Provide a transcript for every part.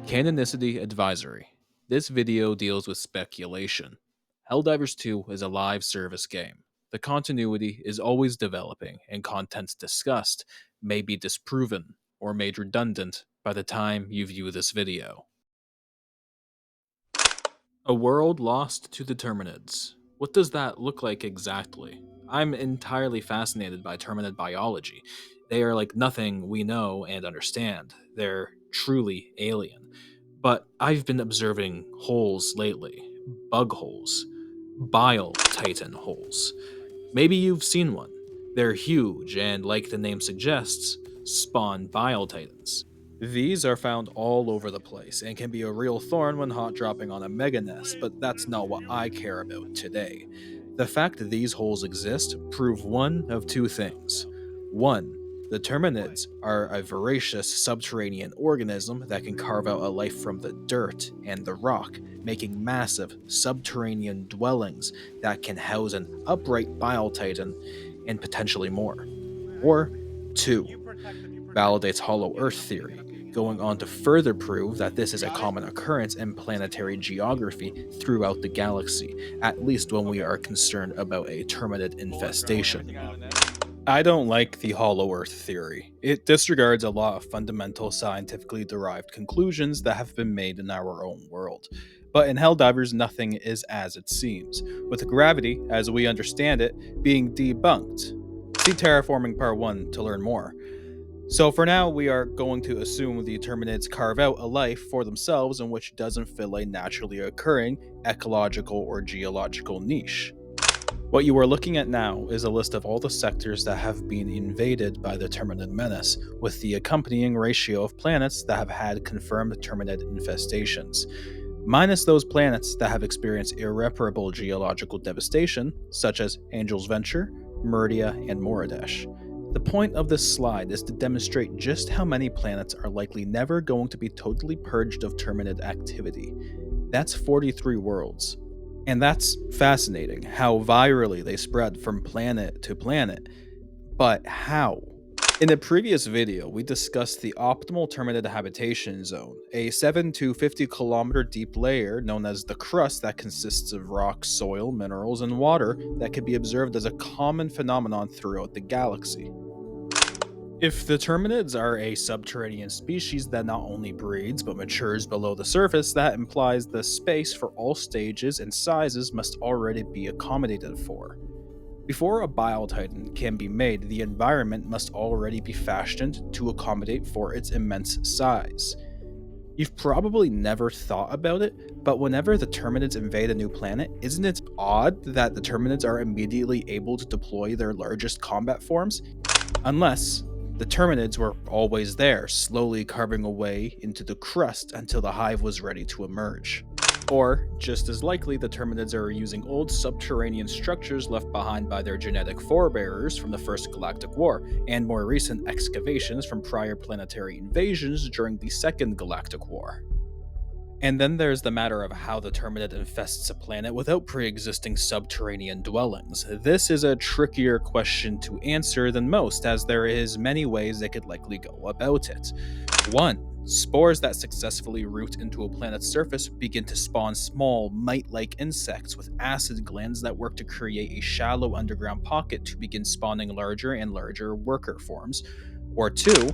Canonicity Advisory. This video deals with speculation. Helldivers 2 is a live service game. The continuity is always developing, and contents discussed may be disproven or made redundant by the time you view this video. A world lost to the Terminids. What does that look like exactly? I'm entirely fascinated by Terminid biology. They are like nothing we know and understand. They're truly alien. But I've been observing holes lately. Bug holes. Bile Titan holes. Maybe you've seen one. They're huge and, like the name suggests, spawn Bile Titans. These are found all over the place and can be a real thorn when hot dropping on a mega nest, but that's not what I care about today. The fact that these holes exist prove one of two things. One, the Terminids are a voracious subterranean organism that can carve out a life from the dirt and the rock, making massive subterranean dwellings that can house an upright Bile Titan and potentially more. Or two, validates Hollow Earth theory, going on to further prove that this is a common occurrence in planetary geography throughout the galaxy, at least when we are concerned about a Terminid infestation. I don't like the Hollow Earth theory. It disregards a lot of fundamental scientifically derived conclusions that have been made in our own world. But in Helldivers, nothing is as it seems, with gravity, as we understand it, being debunked. See Terraforming Part 1 to learn more. So for now, we are going to assume the Terminids carve out a life for themselves in which doesn't fill a naturally occurring ecological or geological niche. What you are looking at now is a list of all the sectors that have been invaded by the Terminid menace, with the accompanying ratio of planets that have had confirmed Terminid infestations, minus those planets that have experienced irreparable geological devastation, such as Angel's Venture, Meridia, and Moradesh. The point of this slide is to demonstrate just how many planets are likely never going to be totally purged of Terminid activity. That's 43 worlds. And that's fascinating, how virally they spread from planet to planet. But how? In the previous video, we discussed the optimal Terminid habitation zone, a 7 to 50 kilometer deep layer known as the crust that consists of rock, soil, minerals, and water that can be observed as a common phenomenon throughout the galaxy. If the Terminids are a subterranean species that not only breeds but matures below the surface, that implies the space for all stages and sizes must already be accommodated for. Before a Bile Titan can be made, the environment must already be fashioned to accommodate for its immense size. You've probably never thought about it, but whenever the Terminids invade a new planet, isn't it odd that the Terminids are immediately able to deploy their largest combat forms? Unless the Terminids were always there, slowly carving away into the crust until the hive was ready to emerge. Or, just as likely, the Terminids are using old subterranean structures left behind by their genetic forebearers from the First Galactic War, and more recent excavations from prior planetary invasions during the Second Galactic War. And then there's the matter of how the Terminid infests a planet without pre-existing subterranean dwellings. This is a trickier question to answer than most, as there is many ways they could likely go about it. 1. Spores that successfully root into a planet's surface begin to spawn small, mite-like insects with acid glands that work to create a shallow underground pocket to begin spawning larger and larger worker forms. Or 2.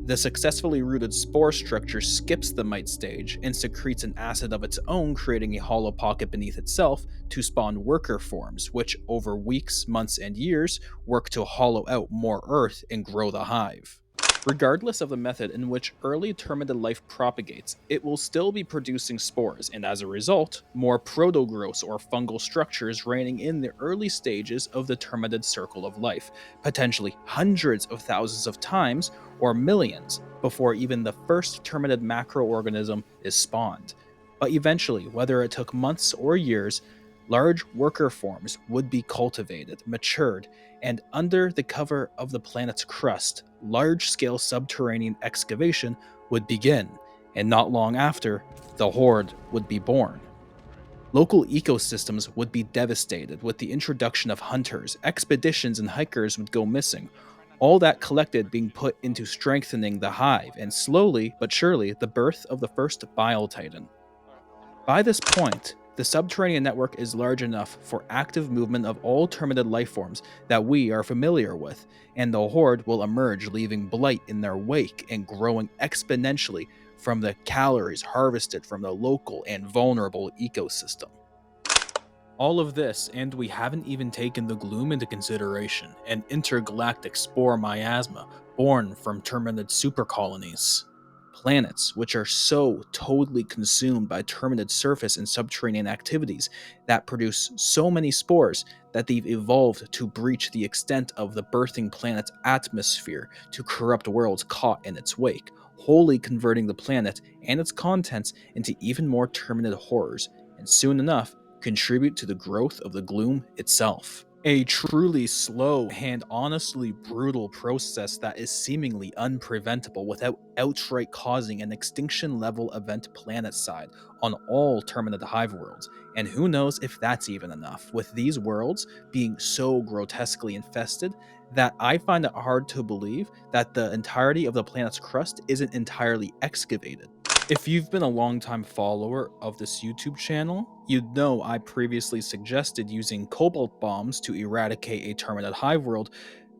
The successfully rooted spore structure skips the mite stage and secretes an acid of its own, creating a hollow pocket beneath itself to spawn worker forms, which over weeks, months, and years work to hollow out more earth and grow the hive. Regardless of the method in which early Terminid life propagates, it will still be producing spores, and as a result, more protogross or fungal structures reigning in the early stages of the Terminid circle of life, potentially hundreds of thousands of times or millions before even the first Terminid macroorganism is spawned. But eventually, whether it took months or years, large worker forms would be cultivated, matured, and under the cover of the planet's crust, large-scale subterranean excavation would begin, and not long after, the horde would be born. Local ecosystems would be devastated with the introduction of hunters, expeditions and hikers would go missing. All that collected being put into strengthening the hive, and slowly but surely the birth of the first Bile Titan. By this point, the subterranean network is large enough for active movement of all Terminid lifeforms that we are familiar with, and the horde will emerge, leaving blight in their wake and growing exponentially from the calories harvested from the local and vulnerable ecosystem. All of this, and we haven't even taken the Gloom into consideration, an intergalactic spore miasma born from Terminid supercolonies. Planets which are so totally consumed by Terminid surface and subterranean activities that produce so many spores that they've evolved to breach the extent of the birthing planet's atmosphere to corrupt worlds caught in its wake, wholly converting the planet and its contents into even more Terminid horrors, and soon enough, contribute to the growth of the Gloom itself. A truly slow and honestly brutal process that is seemingly unpreventable without outright causing an extinction level event planet-side on all Terminid hive worlds, and who knows if that's even enough, with these worlds being so grotesquely infested that I find it hard to believe that the entirety of the planet's crust isn't entirely excavated. If you've been a longtime follower of this YouTube channel, you'd know I previously suggested using cobalt bombs to eradicate a Terminid hive world,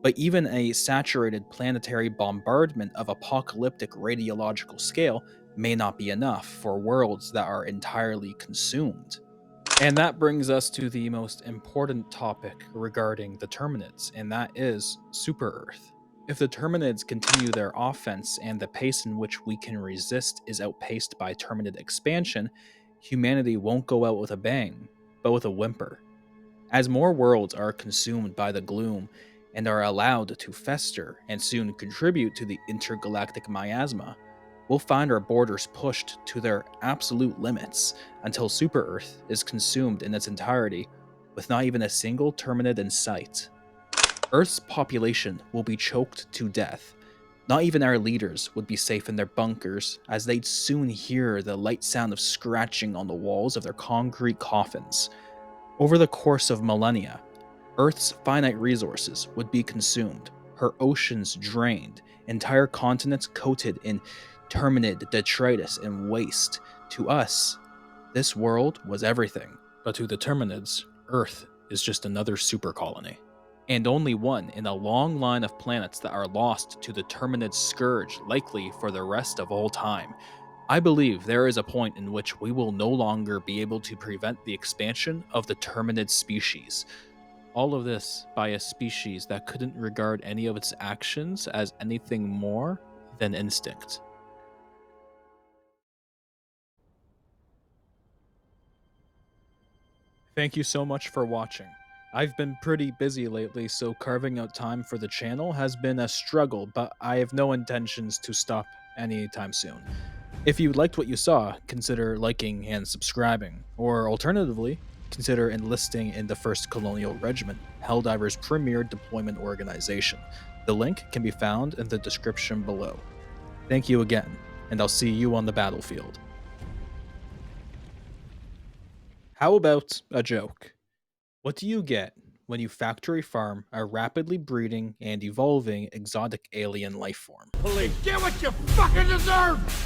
but even a saturated planetary bombardment of apocalyptic radiological scale may not be enough for worlds that are entirely consumed. And that brings us to the most important topic regarding the Terminids, and that is Super Earth. If the Terminids continue their offense and the pace in which we can resist is outpaced by Terminid expansion, humanity won't go out with a bang, but with a whimper. As more worlds are consumed by the Gloom and are allowed to fester and soon contribute to the intergalactic miasma, we'll find our borders pushed to their absolute limits until Super Earth is consumed in its entirety, with not even a single Terminid in sight. Earth's population will be choked to death. Not even our leaders would be safe in their bunkers, as they'd soon hear the light sound of scratching on the walls of their concrete coffins. Over the course of millennia, Earth's finite resources would be consumed, her oceans drained, entire continents coated in Terminid detritus and waste. To us, this world was everything, but to the Terminids, Earth is just another super colony. And only one in a long line of planets that are lost to the Terminid scourge, likely for the rest of all time. I believe there is a point in which we will no longer be able to prevent the expansion of the Terminid species. All of this by a species that couldn't regard any of its actions as anything more than instinct. Thank you so much for watching. I've been pretty busy lately, so carving out time for the channel has been a struggle, but I have no intentions to stop anytime soon. If you liked what you saw, consider liking and subscribing, or alternatively, consider enlisting in the 1st Colonial Regiment, Helldivers' premier deployment organization. The link can be found in the description below. Thank you again, and I'll see you on the battlefield. How about a joke? What do you get when you factory farm a rapidly breeding and evolving exotic alien life form? Please get what you fucking deserve!